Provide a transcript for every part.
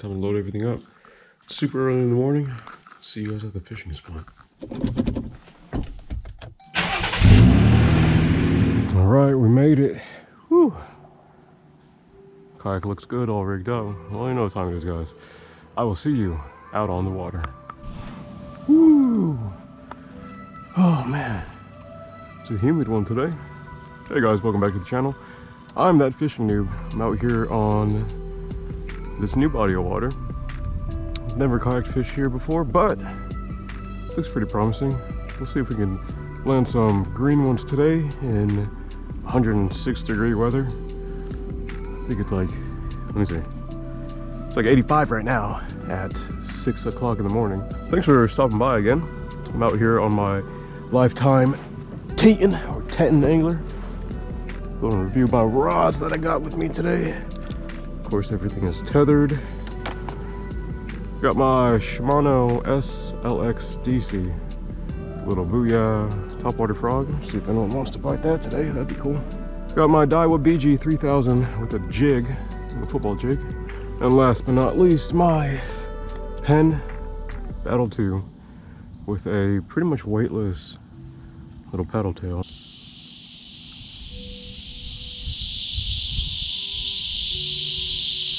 Time to load everything up. Super early in the morning. See you guys at the fishing spot. All right, we made it. Whew. Kayak looks good, all rigged up. Well, you know what time it is, guys. I will see you out on the water. Woo! Oh man, it's a humid one today. Hey guys, welcome back to the channel. I'm that fishing noob. I'm out here on this new body of water. I've never kayaked fish here before, but it looks pretty promising. We'll see if we can land some green ones today in 106-degree weather. I think it's like, let me see. It's like 85 right now at 6 o'clock in the morning. Thanks for stopping by again. I'm out here on my Lifetime Teton Angler. Going to review my rods that I got with me today. Of course, everything is tethered. Got my Shimano SLX DC. Little Booyah topwater frog. See if anyone wants to bite that today. That'd be cool. Got my Daiwa BG 3000 with a jig, a football jig. And last but not least, my Penn Battle 2 with a pretty much weightless little paddle tail.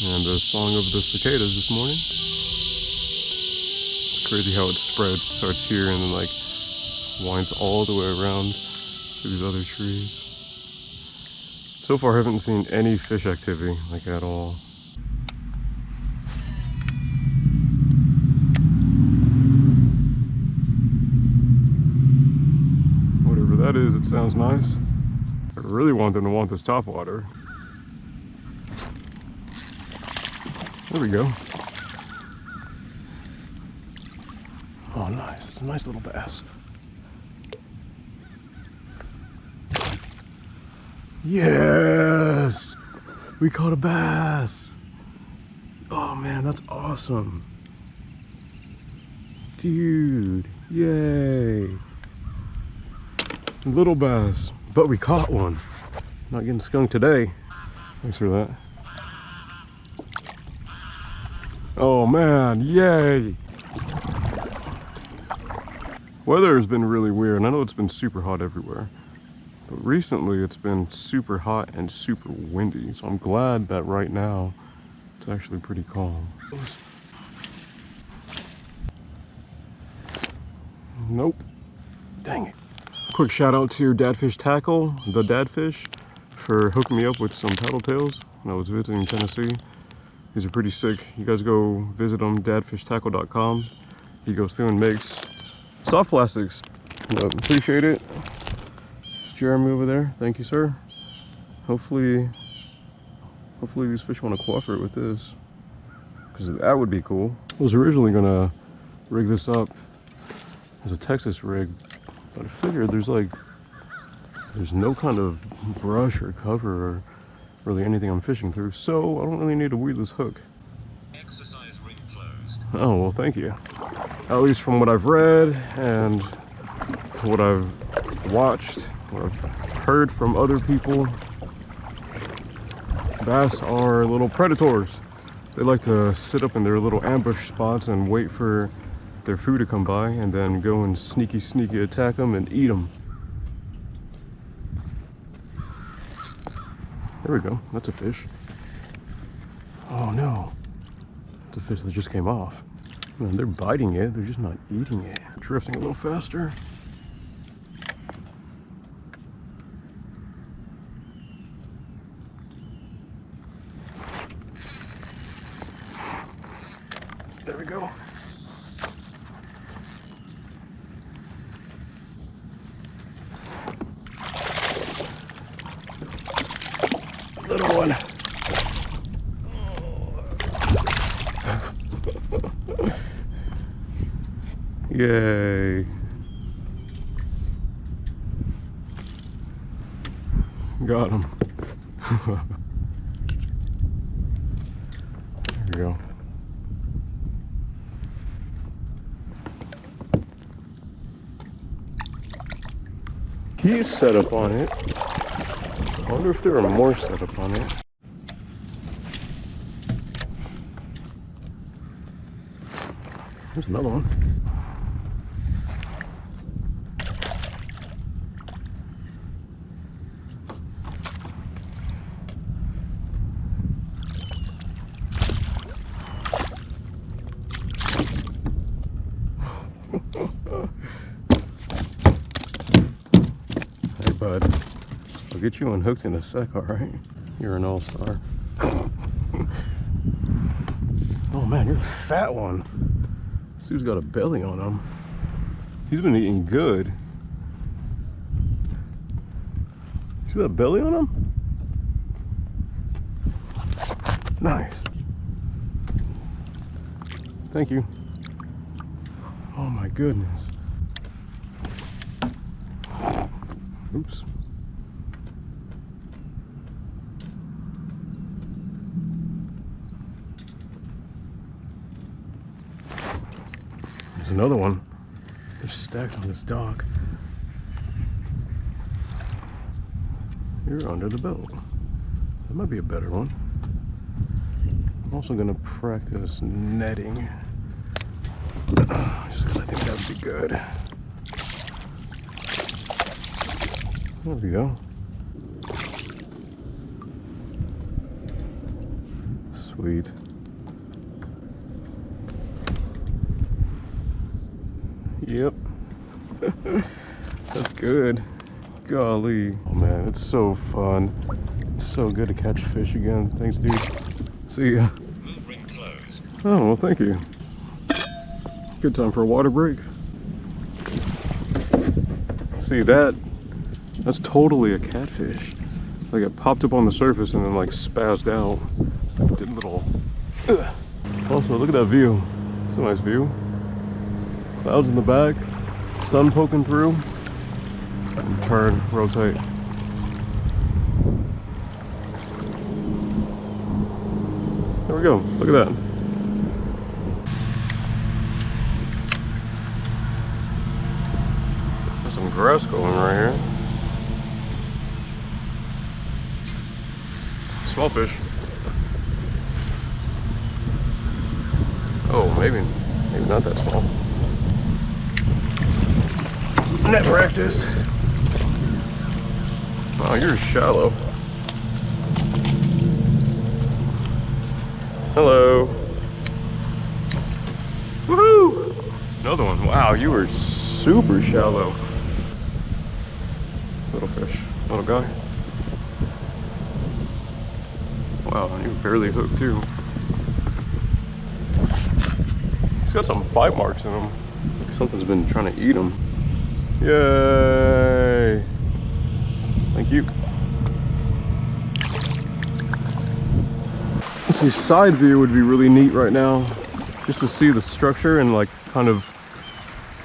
And the song of the cicadas this morning. It's crazy how it spreads. Starts here and then like winds all the way around to these other trees. So far I haven't seen any fish activity, like at all. Whatever that is, it sounds nice. I really want them to want this topwater. There we go. Oh, nice. It's a nice little bass. Yes! We caught a bass! Oh man, that's awesome. Dude, yay! Little bass, but we caught one. Not getting skunked today. Thanks for that. Oh man, yay! Weather has been really weird, and I know it's been super hot everywhere. But recently it's been super hot and super windy, so I'm glad that right now it's actually pretty calm. Nope. Dang it. Quick shout out to DadFishTackle, the Dadfish, for hooking me up with some paddle tails when I was visiting Tennessee. These are pretty sick. You guys go visit them, DadFishTackle.com. He goes through and makes soft plastics. Appreciate it. Jeremy over there, thank you, sir. Hopefully these fish want to cooperate with this, because that would be cool. I was originally gonna rig this up as a Texas rig, but I figured there's no kind of brush or cover or really anything I'm fishing through, so I don't really need a weedless hook. Exercise rig closed. Oh well, thank you. At least from what I've read and what I've watched, what I've heard from other people, bass are little predators. They like to sit up in their little ambush spots and wait for their food to come by and then go and sneaky attack them and eat them. There we go, that's a fish. Oh no, it's a fish that just came off. Man, they're biting it, they're just not eating it. Drifting a little faster. There we go. Little one. Yay. Got him. There we go. He's set up on it. I wonder if there are more set up on it. There's another one. Hey bud, I'll get you unhooked in a sec, alright? You're an all-star. Oh man, you're a fat one. This dude's got a belly on him. He's been eating good. See that belly on him? Nice. Thank you. Oh my goodness. Oops. There's another one. They're stacked on this dock. You're under the belt. That might be a better one. I'm also gonna practice netting. Just 'cause I think that would be good. There we go. Sweet. Yep. That's good. Golly. Oh man, it's so fun. It's so good to catch fish again. Thanks, dude. See ya. Moving closed. Oh, well, thank you. Good time for a water break. See that? That's totally a catfish. Like it popped up on the surface and then like spazzed out. Like did little. Also, look at that view. It's a nice view. Clouds in the back, sun poking through. Turn, rotate. There we go. Look at that. There's some grass going right here. Small fish. Oh, maybe not that small. Net practice. Oh, you're shallow. Hello. Woohoo! Another one. Wow, you were super shallow. Little fish. Little guy. Wow, and you're barely hooked too. He's got some bite marks in him. Like something's been trying to eat him. Yay! Thank you. Let's see, side view would be really neat right now. Just to see the structure and like kind of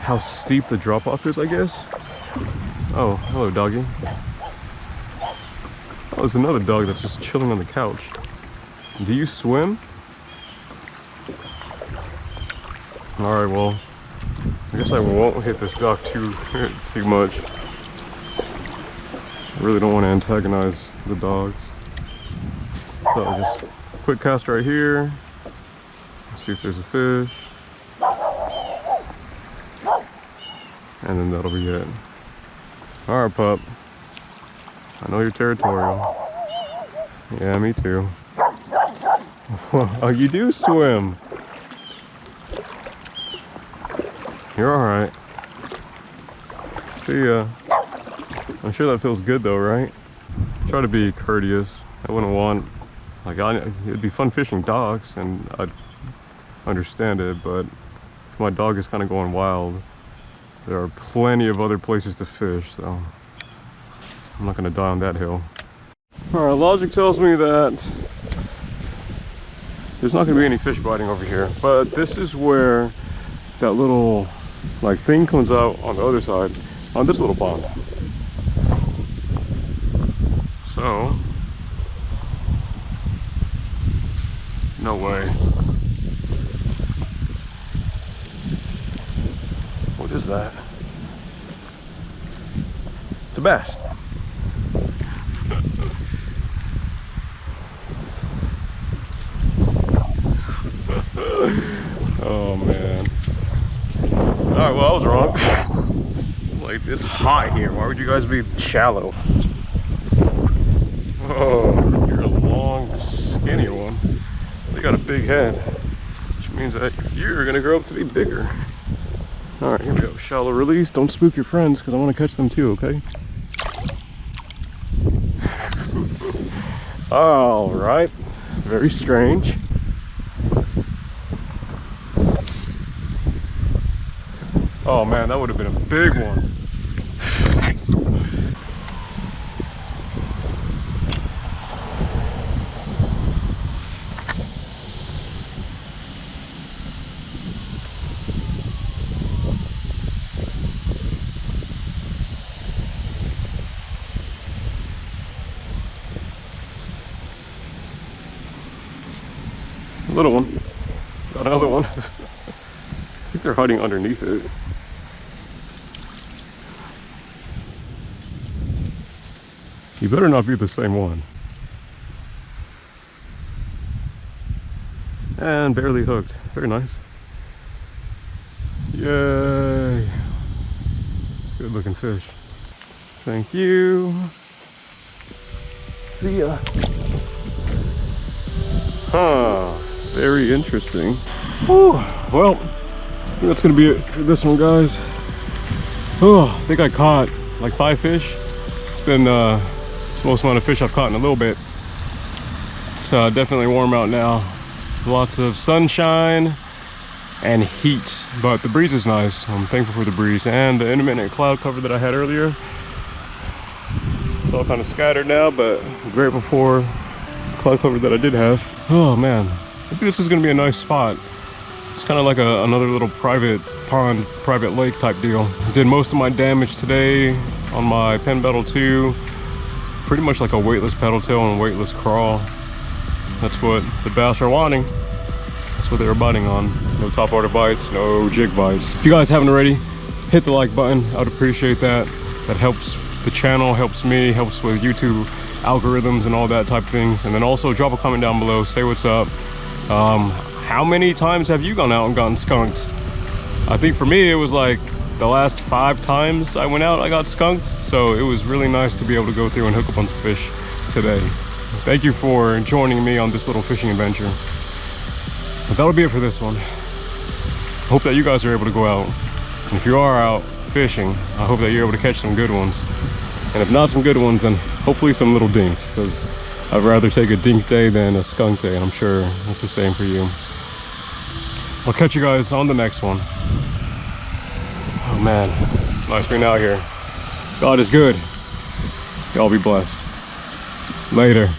how steep the drop off is, I guess. Oh, hello doggy. Oh, there's another dog that's just chilling on the couch. Do you swim? Alright, well, I guess I won't hit this dock too much. I really don't want to antagonize the dogs. So just quick cast right here. Let's see if there's a fish. And then that'll be it. Alright, pup. I know you're territorial. Yeah, me too. Oh, you do swim. You're alright. See ya. I'm sure that feels good though, right? Try to be courteous. I wouldn't want, like, it'd be fun fishing dogs and I'd understand it, but if my dog is kind of going wild, there are plenty of other places to fish, so I'm not going to die on that hill. Alright, logic tells me that there's not going to be any fish biting over here, but this is where that little like thing comes out on the other side on this little pond. So no way. What is that? It's a bass. Oh man. Like, it's hot here. Why would you guys be shallow? Oh, you're a long, skinny one. You got a big head, which means that you're gonna grow up to be bigger. All right, here we go. Shallow release. Don't spook your friends, because I want to catch them too, okay? All right. Very strange. Oh man, that would have been a big one. Little one. Got another one. I think they're hiding underneath it. You better not be the same one. And barely hooked. Very nice. Yay. Good looking fish. Thank you. See ya. Huh. Very interesting. Whew. Well, I think that's gonna be it for this one, guys. Oh, I think I caught like 5 fish. It's been the most amount of fish I've caught in a little bit. It's definitely warm out now. Lots of sunshine and heat, but the breeze is nice. I'm thankful for the breeze and the intermittent cloud cover that I had earlier. It's all kind of scattered now, but grateful for the cloud cover that I did have. Oh man, I think this is gonna be a nice spot. It's kind of like another little private pond, private lake type deal. Did most of my damage today on my Penn Battle 2. Pretty much like a weightless paddle tail and weightless crawl. That's what the bass are wanting. That's what they were biting on. No topwater bites, no jig bites. If you guys haven't already, hit the like button. I would appreciate that. That helps the channel, helps me, helps with YouTube algorithms and all that type of things. And then also drop a comment down below, say what's up. How many times have you gone out and gotten skunked? I think for me it was like the last 5 times I went out I got skunked, so it was really nice to be able to go through and hook up on some fish today. Thank you for joining me on this little fishing adventure. But that'll be it for this one. I hope that you guys are able to go out, and if you are out fishing, I hope that you're able to catch some good ones, and if not some good ones, then hopefully some little dinks, because I'd rather take a dink day than a skunk day, and I'm sure it's the same for you. I'll catch you guys on the next one. Oh man, it's nice being out here. God is good. Y'all be blessed. Later.